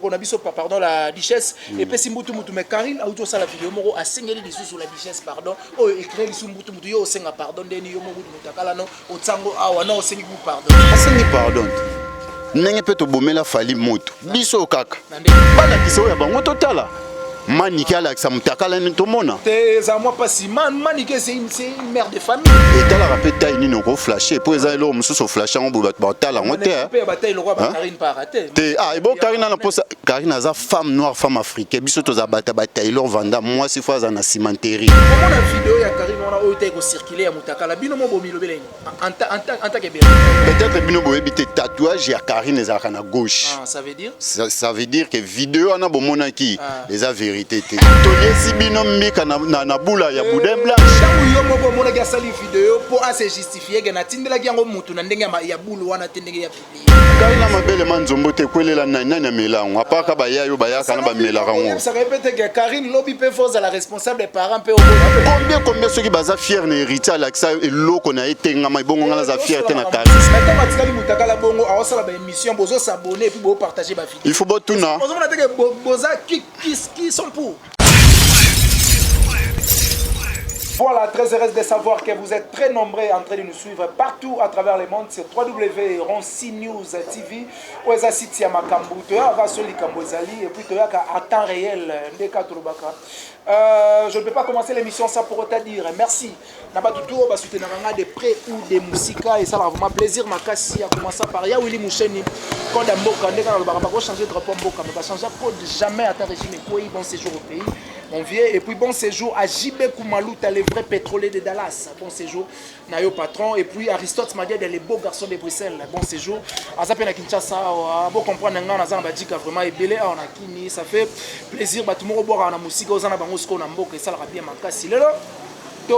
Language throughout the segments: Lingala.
on a biso pardon la duchesse et puis simbutu mutu mais Karine a auto ça la vidéo moko a singeli des sous la duchesse pardon oh écrit les simbutu mutu yo senga pardon deni yo moko mutakala no otsango awa na osengi ku pardon asengi pardon ndenge pe to bomela fali moto biso kaka bala kiso ya bango totala Maniké Alexa Mutakala Ntomona. T'es à moi pas si Maniké c'est une mère de famille. Et t'as la rappelé taille ni no flashé pour les alors monsieur so flashé en bout bataille en terre. Bataille le roi Karine pas raté. Ah et bon Karine na posa Karine a femme noire femme africaine biso to za bataille leur vanda moi si fois na cimenterie. Comment la vidéo ya Karine on a été circuler à Mutakala bino mo bomi lobeleng en tant que bien. Peut-être bino bo ebité tatouage ya Karine ezaka na gauche. Ah ça veut dire ça veut dire que vidéo na bomona ki les a vérité. Toliesi bino mika na bula ya boudin blanche. Yo moko mona ga sali vidéo pour se justifier que na tindela ki yango mutu na ndenge ya bulu wana tindenge ya publier. Karina mabele manzombo te kwelela na nana melango apaka ba yayo ba yaka na ba melaka ngo. Ça répète que Karine lobby peut force à la responsable des parents peut combien ceux qui baza fier na héritier Alexa eloko na etenga mai bongo ngala za fierté na Karine. Maintenant matikali Mutakala bongo a osala ba émission bozo s'abonner et puis bo partager ba vidéo. Il faut botuna. Bozo na teke boza qui sont pour. Voilà, très heureuse de savoir que vous êtes très nombreux en train de nous suivre partout à travers le monde sur www.ronci News TV. Où est-ce site ya makambu toya va sur likambozali et puis toya à temps réel ndeka turubaka. Je ne peux pas commencer l'émission sans pour autant dire merci. Nabatutu ba soutenir de près ou de musika et ça va vraiment plaisir makasi à commencer par ya Willy Moucheni code mboka ndeka na ba changer drapeau mboka mais pas changer code jamais à ta régime quoi bon séjour au pays. Mon vieux, et puis bon séjour à JB Koumalou, t'as les vrais pétroliers de Dallas. Bon séjour, Nayo Patron. Et puis Aristote Madia, les beaux garçons de Bruxelles. Bon séjour. À Zapena Kinshasa, bon comprendre, on a Zambadjika vraiment et belé, on a Kini. Ça fait plaisir, tout le monde boire en musique, aux Anabangosko, Namboka, et ça, la bien Makasi.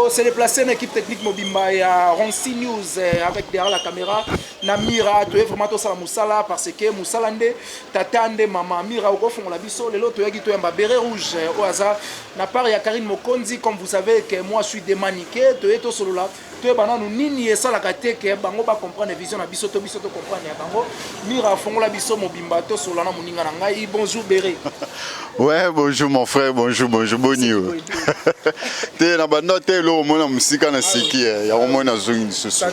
C'est déplacé une équipe technique Mobimba et à Ronci News avec derrière la caméra. Namira, tu es vraiment tout ça Moussala parce que Moussala nde tatande maman Mira au fond la biso les autres tu es un béret rouge au hasard. Na part ya Karine Mokonzi comme vous savez que moi je suis démaniqué, tu es tout solo là. Tu es banana nini et ça la kate que bango ba comprendre vision na biso to comprendre ya bango. Mira fond la biso Mobimba to solo na moninga na ngai. Bonjour Béré. Ouais, bonjour mon frère, bonjour bonjour. T'es na banote lo mona musika na siki ya mona zungi susu.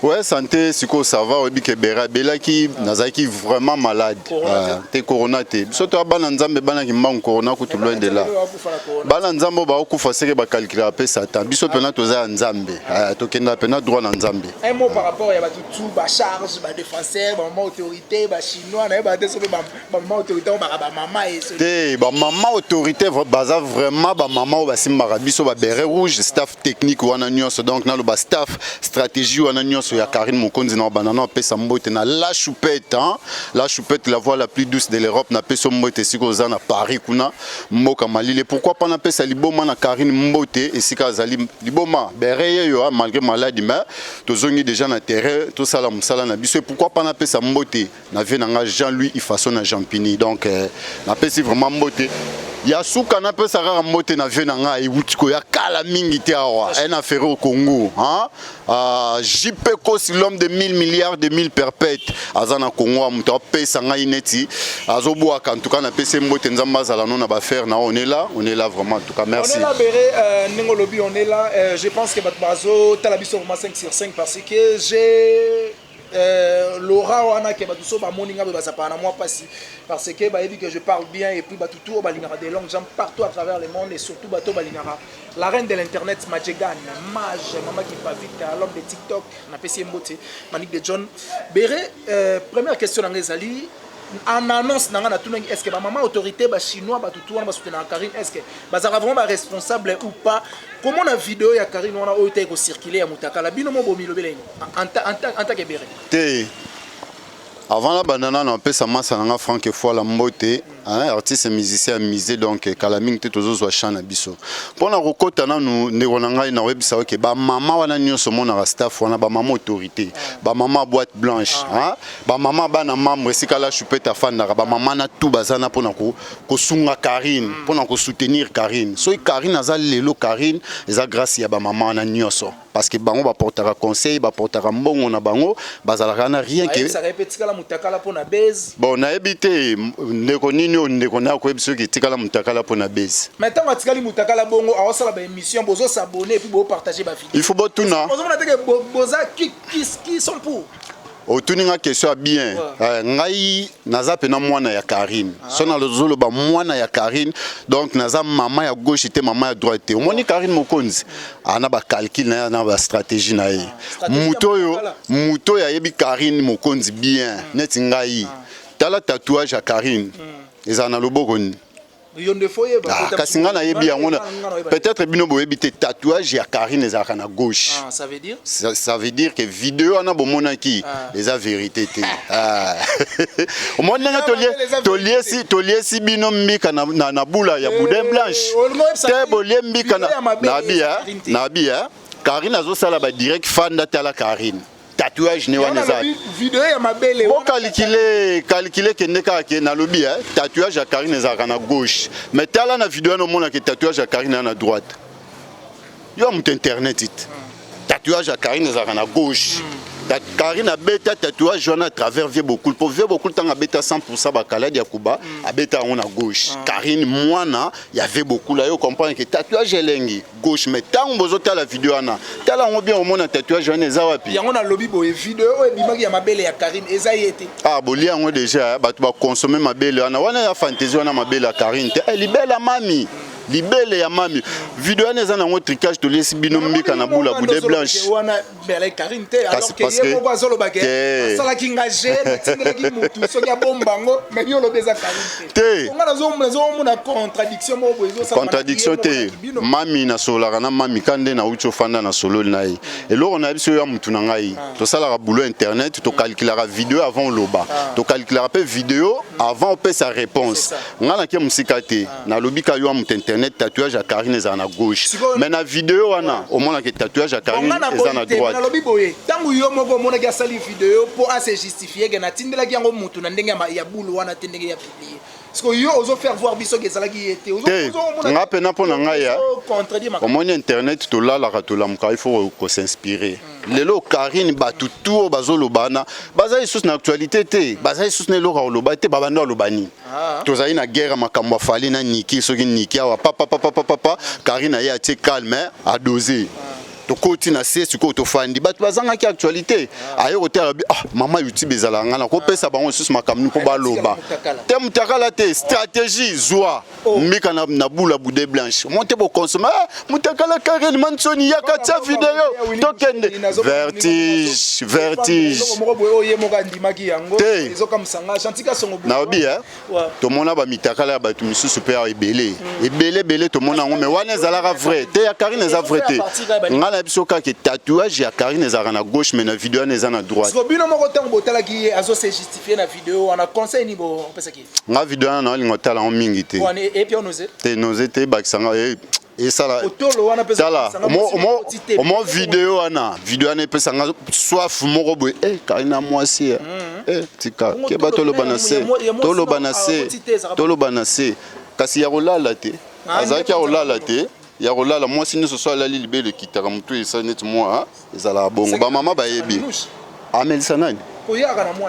Ouais, santé siko ça va obi ke bera bela ki nazaki vraiment malade. T'es corona te. Surtout bana nzambe bana ki mbang corona ku loin de là. Bana nzambo ba okufa seke ba calculer après Satan. Biso pena toza nzambe. To kenda pena droit na nzambe. Un mot par rapport ya ba tout ba charge ba défenseur ba maman autorité ba chinois na ba désobé ba maman autorité ba maman et ba maman autorité baza vraiment ba maman ba simba biso ba béret rouge staff technique wana nyonso donc na lo ba staff stratégie wana nyonso ya Karine Mokonzi na banana pesa mbote na la choupette hein la choupette la voix la plus douce de l'Europe na pesa mbote siko za na Paris kuna mboka malile pourquoi pas na pesa liboma na Karine mbote et sika zali liboma béret yo malgré maladie mais tozongi déjà na terrain to sala musala na biso pourquoi pas na pesa mbote na vie na Jean-Louis Ifaso na Jean-Pini donc na pesa vraiment mbote ya suka na pesa rara mbote na vie na nga iwutiko ya kala mingi te awa en affaire au Congo hein JP Kosi l'homme de 1000 milliards de 1000 perpètes azana Congo muto pesa nga ineti azobo en tout cas na pesa mbote nzamba zala non na ba faire na on est là vraiment en tout cas merci. On est là Béré Ningolobi on est là je pense que Batbazo talabiso vraiment 5 sur 5 parce que j'ai Laura wana ke batuso ba moninga ba sapana moi parce que ba dit que je parle bien et puis batuto ba lingara des langues gens partout à travers le monde et surtout bato ba lingara la reine de l'internet Majegan Mage maman qui va vite l'homme de TikTok na PC Mbote Manik de John Béré première question ngezali en annonce nanga na tunangi est-ce que ba maman autorité ba chinois ba tutu wana ba soutenir Karine est-ce que bazara vraiment ba responsable ou pas comment la vidéo ya Karine wana o été circuler ya Mutakala bino mo bomi lobele en tant que Béré té avant la banana na pesa masa nanga Franck fois la mbote artiste musicien misé donc kalaming te tozo chana biso pona rokota na nu nderonanga na webisa ke ba mama wana nyonso mona staff wana ba mama autorité ba mama boîte blanche hein ba mama bana membre sikala chupeta fanda ba mama na tout bazana pona ko sunga Karine pona ko soutenir Karine so Karine azali lelo Karine eza grâce ya ba mama na nyonso parce que bango ba portera conseil ba portera mbongo na bango bazalaka na rien que ça répète kala mutakala pona base bon na ebité ndeko nini o ndeko na ko ebiso ki tikala mutakala pona base maintenant atikali mutakala bongo a osala ba émission bozo s'abonner et puis bo partager ba vidéo il faut botuna bozo na teke boza qui sont pour otuninga question bien ngai naza pena mwana ya Karine sona lozolo ba mwana ya Karine donc naza mama ya gauche te mama ya droite omoni Karine Mokonzi ana ba calcul na ba stratégie na ye muto ya yebi Karine Mokonzi bien neti ngai tala tatouage ya Karine ezana loboko ni kasi nga na yebi yango peut-être bino boyebi te tatouage ya Karine ezalaka na gauche ça veut dire que vidéo ana bomonaki eza vérité te omoni nanga toliesi bino mbika na bula ya boudin blanche te bolie mbika na bia Karine azosala ba direct fan tala Karine tatouage ne wana za vidéo ya mabele bon calculer que neka ke na lobby tatouage ya Karine ezaka na gauche mais tala na vidéo no mona ke tatouage ya Karine na droite yo mut internet it tatouage ya Karine ezaka na gauche Karine a bêta tatouage à travers vieux beaucoup pour vieux beaucoup temps a bêta 100% bakalade ya kuba a bêta on a gauche Karine moana il y avait beaucoup là yo comprendre que tatouage elengi gauche mais tant bozota la vidéo ana tala on bien au monde tatouage on eza wapi yango na lobby boy vidéo e bimaki ya mabele ya Karine eza yete boli yango déjà ba consommer mabele ana wana ya fantaisie wana mabele ya Karine te libela mami libele ya mami vidéo neza na ngo tricage to lesi bino mbika na bula boudin blanche wana bele Karine te alors que yebo bazolo bagé sala kingaje tingela ki mutu soki bombango mais yo lobeza Karine te ngala zo mona contradiction mo bozo sa contradiction te mami na sola na mami kande na ucho fanda na solo na ye eloko na biso ya mutu na ngai to sala boulot internet to calculer vidéo avant loba to calculer pe vidéo avant pe sa réponse ngala ki musika te na lobika yo mutu internet tatouage à Karine est à gauche mais na vidéo wana au moins que tatouage à Karine est à droite na lobi boye tangu yo moko mona ga sali vidéo pour se justifier que na tindela ki yango mutu na ndenge ya bulu wana tindenge ya publier parce que yo ozo faire voir biso que ça la qui était ozo nga pena pona ngaya au moins internet to la il faut s'inspirer lelo Karine batutu bazolo bana baza isus na actualité te baza isus ne lo loba te babanda lobani tozali na guerre makambo fali na niki soki niki awa papa Karine ya te calme a doser to koti na c'est ko to fandi batu bazanga ki actualité ayo te mama YouTube ezalanga na ko pesa bango isus makamni po baloba te mutakala te stratégie zoa mbika na bula boudin blanche monte bo consommer mutakala Karine Mansoni ya katia vidéo to kende vertige na obi to mona ba mitakala ba tu misusu pe ebele to mona ngo me wana ezalaka vrai te ya Karine eza vrai te ngala biso ka ke tatouage ya Karine ezalaka na gauche mais na vidéo eza na droite so bino moko tango botala ki azo se justifier na vidéo on a conseil ni bo pesa ki nga vidéo na lingo tala en mingi te et puis on osait te bakisanga et ça là mo vidéo ana pesa nga soif moko boy Karine mwasi tika ke batolo banase kasi ya rolala te azaki ya rolala te ya rolala mwasi ne so la libele kitaka mutu esa net moi ezala bongo ba mama ba yebi amelisa nani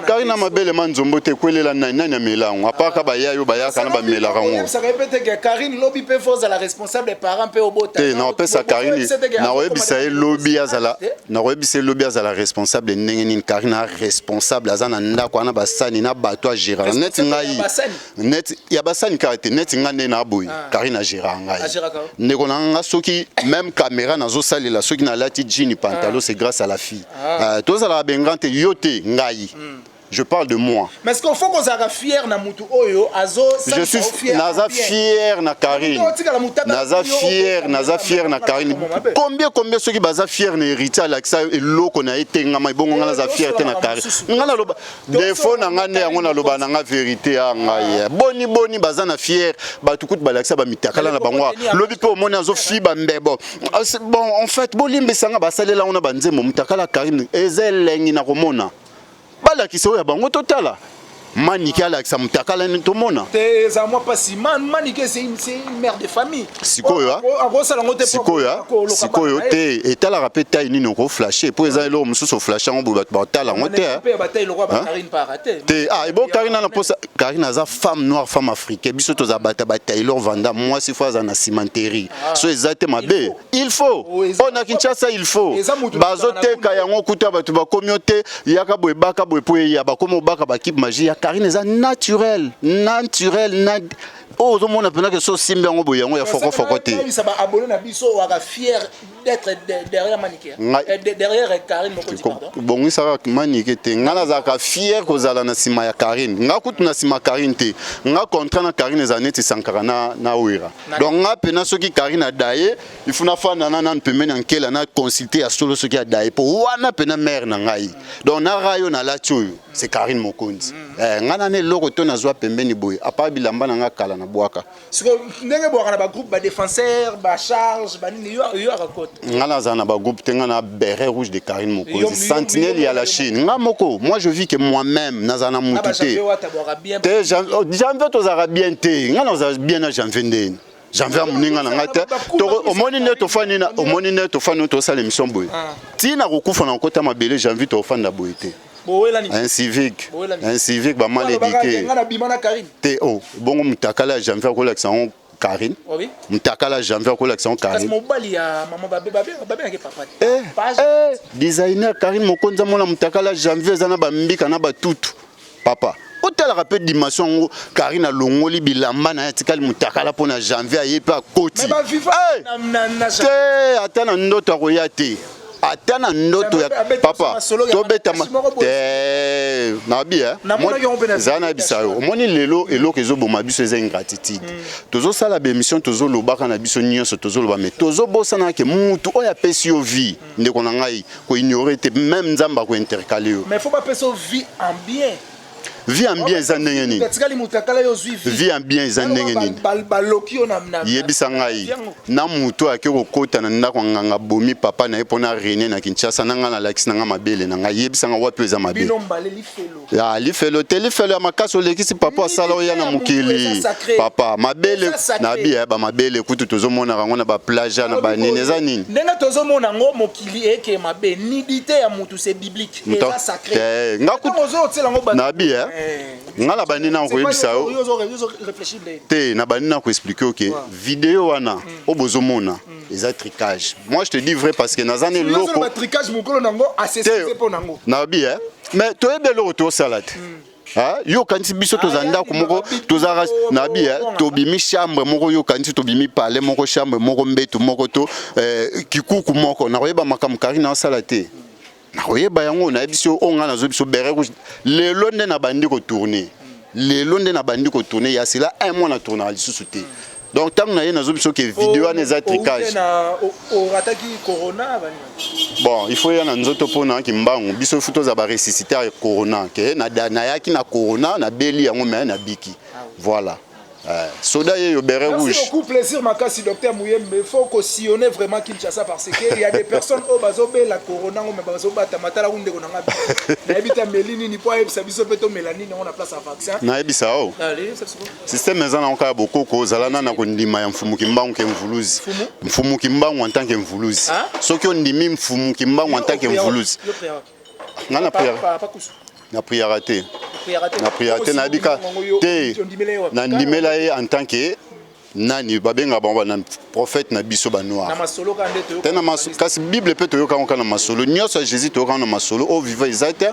Karine mabele manzombo te kwelela nani amelango apaka ba yayo ba yaka na ba melaka ngo ça répète que Karine lobby pe force la responsable des parents pe obota te na pesa Karine na webisa lobby azala responsable ndenge nini Karine responsable azana ndako ana basani na bato a gérer net ya basani karate net ngane na boy Karine a gérer ngai ndeko na soki même caméra nazo salela soki na lati jean pantalon c'est grâce à la fille tous ala bengante yote ngai je parle de moi. Mais est-ce qu'il faut qu'on soit fier na mutu oyo azo je suis fier na Karine. Naza fier na Karine. Combien ceux qui baza fier na héritier Alexa eloko na etengama ibongo ngana za fierté na Karine. Ngana loba défaut na ngane yango na loba na nga vérité ya ngai. Boni baza na fier batukut Alexa ba mitakala na bango. Lobi pe omona azo fi ba mbebo. Bon en fait bolimbe sanga basalela ona banzemo mitakala Karine ezelengi na komona. Bala ki soya bango totala Manike alakisa mutakala ni tomona. Te za moi pas si Manike c'est une mère de famille. Sikoyo te etala rapé taille ni noko flasher pour eza lo mususu flasher ngo ba tala ngo te. Te et bon Karine na posa Karine aza femme noire femme africaine biso to za bata Taylor Vanda moi si fois na cimenterie. So ezate mabe il faut on a Kinshasa il faut bazo te ka yango kuta batu ba communauté yaka boy baka boy po ya ba komo baka ba équipe magie ya Karine eza naturel. Oh, tout le monde a pensé que ce simbe en boya, il y a foko te. Ça va abonner na biso, on va fier d'être derrière Maniké. Derrière Karine Mokonzi pardon. Bon, ça va Maniké te. Ngana zaka fier ko zala na sima ya Karine. Nga kutu na sima Karine te. Nga contrat na Karine zaneti sankara na oira. Donc nga pena soki Karine a daye, il faut na fa na pemene ankela na consulter à solo soki a daye pour wana pena mère na ngai. Donc na rayo na la tchoyo, c'est Karine Mokonzi. Ngana ne loko to na zwa pembeni boy. Apa bilamba na nga kala na boaka. Siko ndenge boaka na ba groupe ba défenseur, ba charge, ba nini yo raconte. Ngana zana ba groupe tenga na béret rouge de Karine Mokonzi. Sentinelle ya la Chine. Nga moko, moi je vis que moi-même nazana mutité. Janvier to zara bien te. Ngana za bien na janvier ndeni. Janvier muninga na ngata. To omoni ne to fani na omoni ne to fani to sala émission boy. Tina kokufa na kota mabele janvier to fanda boyete. Un civique ba mal éduqué. Te oh bongo mutakala janvier ko l'accent Karine. Mutakala janvier ko l'accent Karine. Designer Karine Mokonzi mona mutakala janvier zana ba mbika na ba tutu. Papa hôtel rappel dimension Karine alongoli bilamba na tikali mutakala pona janvier ayepe akoti. Te atana ndoto akoyate. Atana ndoto ya papa tobeta te nabi zana bisayo omoni lelo eloko ezoboma biso eza ingratitude tozo sala ba émission tozo lobaka na biso nyonso tozo loba mais tozo bosana ke mutu oya pesi yo vie ndeko na ngai ko ignorer te même nzamba ko intercaler yo mais faut pas pesi vie en bien. Vie en bien ezandenge nini vie en bien ezandenge nini yebisa ngai na mutu akero kota na ndako nganga bomi papa na epona René na Kinshasa na ngana lakisi na mabele na ngai yebisa nga wapi eza mabele ya lifelo te lifelo ya makaso lekisi papa asala oya na mukili papa mabele na bia ba mabele kutu tozomona rango na ba plage na ba nini eza nini ndenga tozomona ngo mokili eke mabe nidité ya mutu c'est biblique eza sacré ngakutu na bia ngala banina ko yebisa yo te na banina ko expliquer OK vidéo wana obozomona eza tricage moi je te dis vrai parce que nazane loko tricage mukolo nango assessé po nango na bien mais to ebelo to salade ah yo kanti biso tozanda ko moko tozara na bien to bimi chambre moko yo kanti to bimi palais moko chambre moko mbeto moko to kikuku moko na koyeba makam Karine na salate na koyeba yango na biso onga na zo biso béret rouge lelo nde na bandi ko tourner lelo nde na bandi ko tourner ya sila un mois na tourner ali susuté donc tant na ye na zo biso ke vidéo ana za tricage o rataki corona bon il faut ya na nzoto pona ki mbangu biso futo za ba ressusciter corona ke na yaki na corona na beli yango mais na biki voilà. Soda et béret rouge. Merci beaucoup, plaisir, Makasi, docteur Mouyem. Mais il faut qu'on sillonne vraiment Kinshasa parce qu'il y a des personnes au Bazobe, la Corona, mais Bazoba, Tamatala, où on a n'habite Mélini, ni pas, ça biso peto Mélanie, on a place à vaccin. N'habite oh. Allez, c'est bon. Système maison encore beaucoup cause. Alana na kondima ya mfumu kimbangu ke mvuluzi. Mfumu kimbangu en tant que mvuluzi. Ce qui on dit mime mfumu kimbangu en tant que mvuluzi. Ngana prière. Na prière raté. Na prière raté na bika. Te. Na ndimela ye en tant que nani babenga bamba na prophète na biso ba noir. Na masolo ka ndete. Te na masolo kasi Bible pe to yoka na masolo. Nyoso Jésus to yoka na masolo o viva ezate.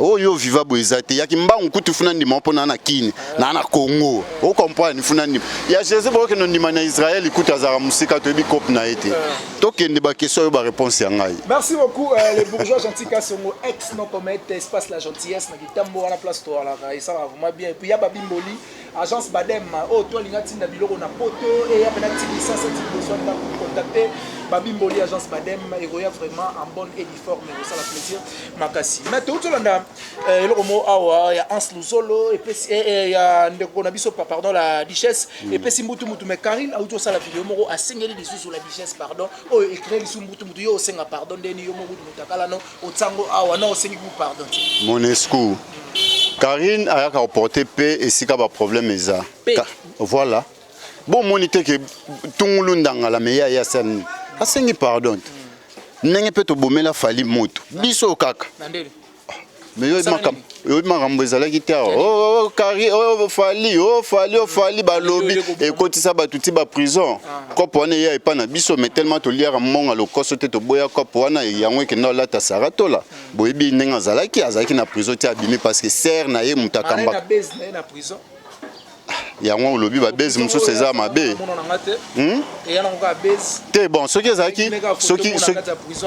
Oh yo viva boizate yaki mbangu kutu funa ndima mpona na kini na Congo o comprendre funa ndima ya Jésus boke no ndima na Israël ikuta za musika to bi cop na été to kende ba question yo ba réponse ya ngai. Merci beaucoup les bourgeois gentils Kasongo ex non commettre espace la gentillesse na kitambo na place to la et ça va vraiment bien et puis ya babimboli agence Badem oh toi linga tinda biloko na poto et ya penati licence ti besoin de contacter babimboli agence Badem egoya vraiment en bonne et due forme ça la plaisir makasi mais tout landa eloko mo awa ya Hans Luzolo et puis ya ndeko na biso pardon la Duchesse et puis simbutu mutu mais Karine auto ça la vidéo moko asengeli lisu sur la Duchesse pardon o écrit lisu mutu mutu yo senga pardon ndeni yo mo mutakala no otsango awa no osengi ku pardon Monesco Karine a reporté P et si ka ba problème eza voilà bon monité que tungulu ndanga la meya ya sen asengi pardon nenge pe to bomela fali moto biso kaka mais yo makambo ezalaki te oh Karine oh fali ba lobby et kotisa batuti ba prison kopo wana ya epa na biso mais tellement to liara monga lokoso te to boya kopo wana yango ke na lata saratola boyebi ndenga azalaki na prison te abimi parce que ser na ye mutakamba na prison yango olobi ba base muso César mabe te bon soki ezaki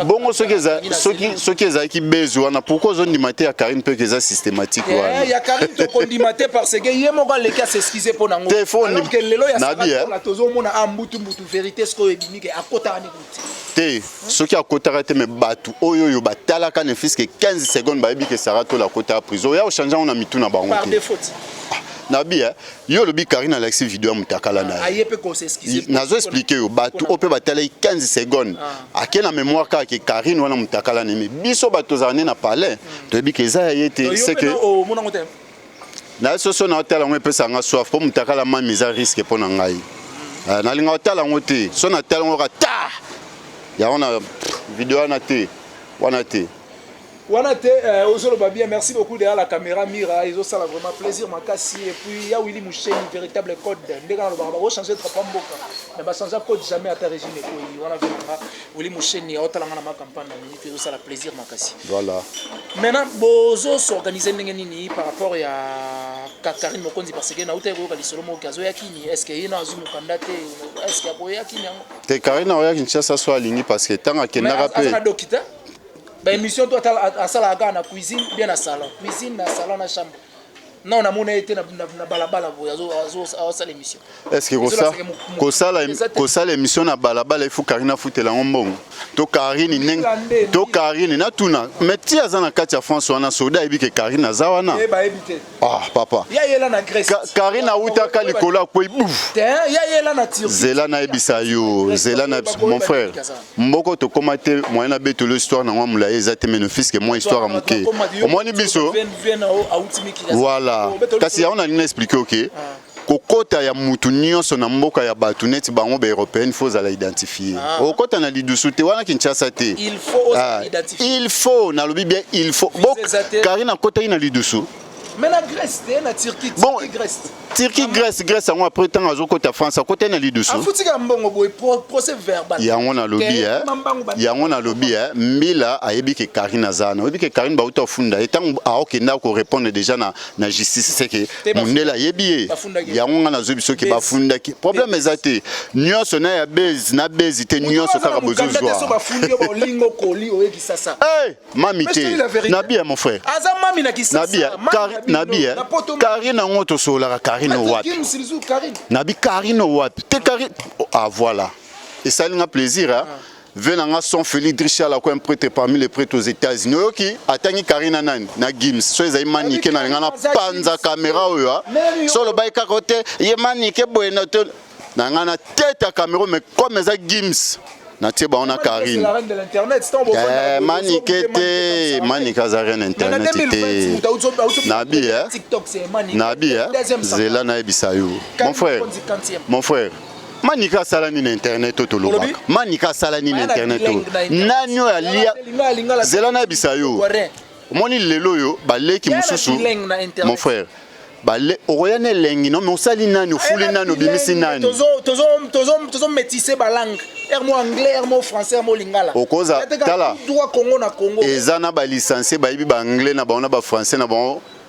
bongo soki ezaki base wana pourquoi zone du matin ya Karine peut que ça systématique wana ya Karine to kondimate parce que yemo ga leka s'excuser pour nango alors que lelo ya la tozo mona ambutu vérité ce ko ebimi ke akota ani kuti te soki akota te me batu oyo batala kana fiske 15 secondes ba ebi ke sarato la kota ya prison ya o changer on a mituna bango par défaut Nabi yo lobi Karine Alexis vidéo mutakala na ayepe ko s'excuser nazo expliquer yo batu ope batala 15 secondes akena mémoire ka ke Karine wana mutakala na biso bato zane na palais to bi ke za yete c'est que na soso na hôtel on peut sanga soif pour mutakala ma mise à risque pour ngai na linga hôtel ngote so na tel ngora ta ya on a vidéo na te wana te Wanate Ozolo bien, merci beaucoup derrière la caméra Mira, ils ont ça vraiment plaisir makasi et puis il y a Willy Mouchen véritable code ndeka le baba va changer de pamboka mais va changer code jamais à ta régime et puis on a vu Willy Mouchen ya otalanga na campagne ils ont ça la plaisir makasi voilà maintenant bozo s'organiser nini par rapport à Karine Mokonzi parce que na uta ko kalisolo mo kazo ya kini est-ce que ina azumu kandate est-ce que apoya kini te Karine oya kinchasa so alingi parce que tanga kenaka pe bah émission toi à sala na cuisine bien na salon na chambre non na mona été na balabala azo ça l'émission est-ce que ko ça l'émission na balabala il faut Karine futela ngombongo to Karine na tuna mais ti azana kati ya France wana soda ebi ke Karine azawana ba ebité papa ya yela na Grèce Karine auta kalikola ko bouf ya yela na Turquie zela na ebisa yo zela na mon frère mboko to komate moyen na beto l'histoire na ngwa ezate mais fils que moi histoire amuke au moins ni biso voilà kasi on a expliqué OK kokota ya mutu nyonso na mboka ya batu neti bango ba européenne faut za la identifier okota na lidusu te wana Kinshasa te il faut na lobi bien il faut Karine akota ina lidusu mais la Grèce na Turquie Grèce on après temps azo kota France akota na lidusu afutika mbongo boy procès verbal yango na lobi mbila ayebi ke Karine azana oyebi ke Karine ba uta funda etango aokenda ko répondre déjà na justice c'est que mundela yebi yango na zo biso ke ba funda ki problème ezate nyonso na ya base te nyonso kaka bozozwa mamité na bien mon frère azamami na kisasa Nabi Karine ngoto sola Karine wapi Nabi Karine wapi te Karine voilà et ça a plaisir venanga son Félix Drichal la quoi un prêtre parmi les prêtres aux États-Unis OK atangi Karine nani na Gims so ezai manike na ngana panza caméra oyo solo baika côté ye manike boyena to na ngana tête à caméra mais comme eza Gims na tie ba on a Karine manike za rien internet nabi zela na ebisa yo mon frère manika salani na internet to lobaka manika salani na internet nanyo alia zela na ebisa yo moni lelo yo baleki mususu mon frère bale oyane lengi non mais osali nani ofuli nani obimisi nani tozo métisser ba langue ermo anglais ermo français ermo lingala okoza tala droit Congo na Congo ezana ba licencié ba yibi ba anglais na ba ona ba français na ba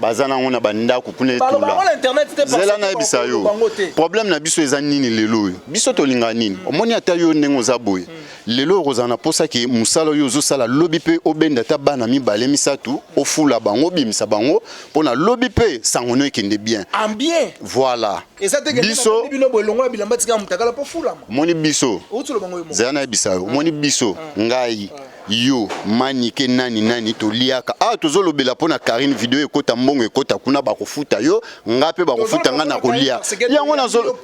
bazana on a banda ku kuna Bah, etula l'internet c'était pas zela na ebisa yo problème na biso eza nini lelo yo biso tolinga nini omoni ata yo ndengo za boye lelo kozana posa ki musala yo zo sala lobby pe obenda ta bana mibale misatu ofula bango bimisa bango pona lobby pe sangono ekende bien bien voilà biso moni biso zela na ebisa yo moni biso ngai yo manike nani toliaka tozolobela pona Karine video ekota mbongo ekota kuna bakofuta yo ngape bakofuta nga na kolia yango nazo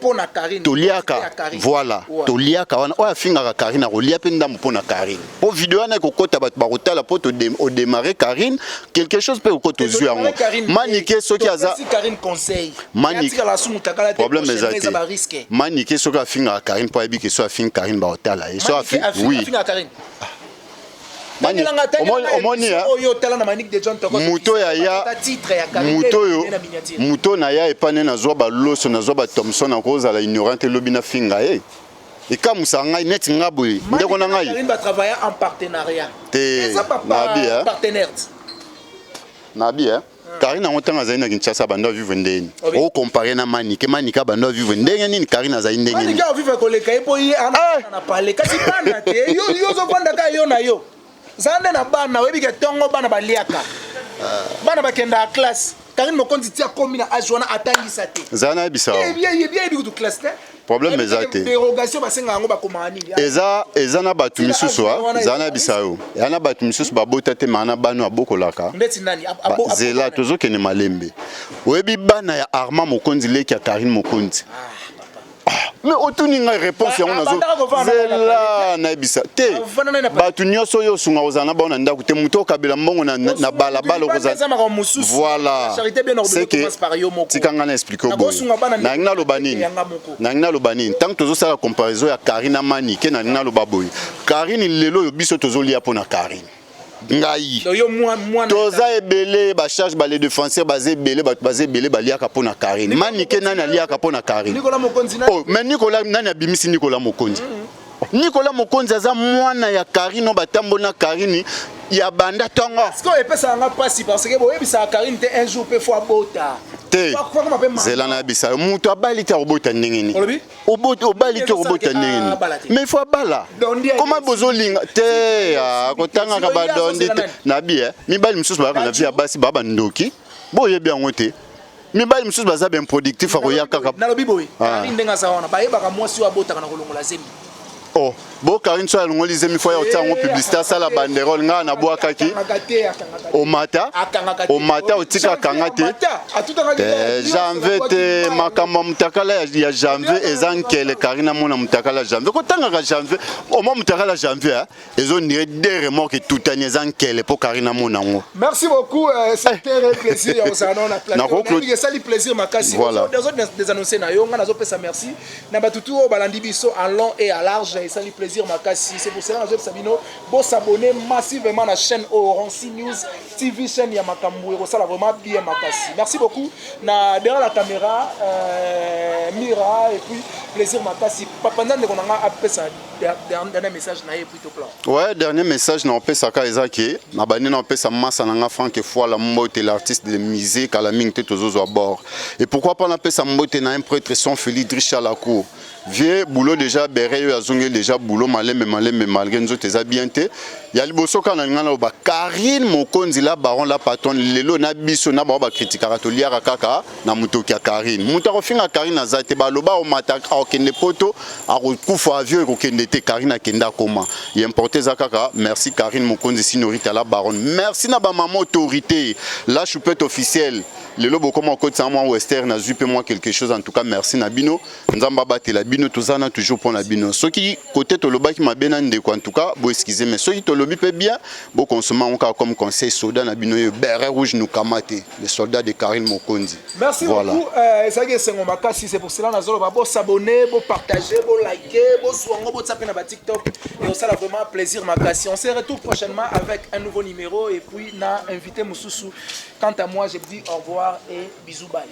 toliaka voilà toliaka wana oya fingaka Karine na kolia pe ndambo pona Karine po video wana ekokota bato bakotala po to démarrer Karine quelque chose pe ekota ozwi yango manike soki aza Karine conseil manike problème ezate manike soki afingaka Karine po ayebi ke so afinga Karine bakotala ye so afinga oui muto na ya epane na zwa baloso na zwa ba Thompson na koza la ignorante lobi na finga et comme ça ngai net ngabwe ndeko na ngai va travailler en partenariat te nabi partenaire nabi Karine ngotanga zaina Kinshasa bando vivre ndeni o comparer na Manike bando vivre ndenge nini Karine azai ndenge nini Manike vivre koleka epo yi ana parler kasi bana te yo zo kwanda ka yo na yo zande na bana webi ke tongo bana baliaka bana bakenda classe Karine mokonzi tia komi na ajwana atangisa te zana bisa bien biku classe te problème ezate dérogation basenga yango bakoma nini eza na batu misusu zana bisa yo yana batu misusu babota te mana bano abokolaka ndeti nani zela tozokene malembe webi bana ya Armand Mokonzi leki ya Karine Mokonzi mais otuni ngai réponse yango nazo zela na ebisa te batu nyonso yo sunga ozana bona ndako te muto kabela mbongo na balabala kozana voilà c'est que tikanga na expliquer bo na ngina lobanini tant que tozosala comparaison ya Karine Manike na ngina lobaboy Karine lelo yo biso tozolia pona Karine ngai toza ebele ba charge ba les défenseurs bazé ebele bazé ebele baliaka pona Karine Manike nani aliaka pona Karine mais Nicolas nani abimisi Nicolas Mokonzi Nicolas Mokonzi aza mwana ya Karine batambo na Karine ya banda tongo est-ce epesa nga pasi parce que boyebisa Karine te un jour pe fois bota te zela na bisa muto abali te robota ndenge ni obali te robota ndenge ni mais il faut bala comment bozolinga te akotanga ka badondi na bien mibali misusu ba na via basi baba ndoki boye bien ngote mibali misusu baza ben productif akoyaka na lobi boy Karine ndenga sawana bayebaka mwasi wa bota kana kolongola zemi oh bo Karine so alongoli zemi fois ya otango publicité sala banderole nga na bwakaki omata otika kangate janvier te makamba mutakala ya janvier ezankele Karine mona mutakala janvier kotanga ka janvier oma mutakala janvier ezo ndire des remorques tutani ezankele po Karine mona ngo. Merci beaucoup, c'était un plaisir on a plaisir ça li plaisir makasi des annoncer na yo nga nazo pesa merci na batutu o balandi biso en long et à large et ça li plaisir makasi. C'est pour cela que Sabino bon s'abonner massivement à la chaîne Orange News TV chaîne ya makambu et ça vraiment bien makasi. Merci beaucoup na derrière la caméra Mira et puis plaisir makasi pendant que on a appelé ça dernier message na plutôt plan. Ouais, dernier message na opé saka ezaki na bani na opé sa massa na Franck fois la mbote l'artiste de musique à la mingte tozozo à bord. Et pourquoi pas na opé sa mbote na un prêtre son Félix Richard Lacour. Vieux boulot déjà beré ya zongé déjà boulot malé malgré nous tes bien te ya liboso kana ngana ba Karine Mokonzi la baron la patron lelo na biso na ba critiquer katolia kaka na mutoki ya Karine muta ko finga Karine azate ba loba o mataka okende poto akufa avion okende te Karine akenda koma il importe za kaka merci Karine Mokonzi sinorita la baronne merci na ba maman autorité la choupette officielle lelo bokoma okoti sa moi western na zupe moi quelque chose en tout cas merci na bino nzamba batela bino tozana toujours pour na bino soki côté toloba ki mabena ndeko en tout cas bo excusez mais soki tolobi pe bien bo consommer encore comme conseil soldat na bino yo beret rouge nous kamate les soldats de Karine Mokonzi. Merci voilà. Beaucoup ça que c'est mon makasi c'est pour cela na zolo bo s'abonner bo partager bo liker bo soango bo taper na ba TikTok et ça a vraiment plaisir makasi on se retrouve prochainement avec un nouveau numéro et puis na invité Moussoussou. Quant à moi je vous dis au revoir et bisous bye.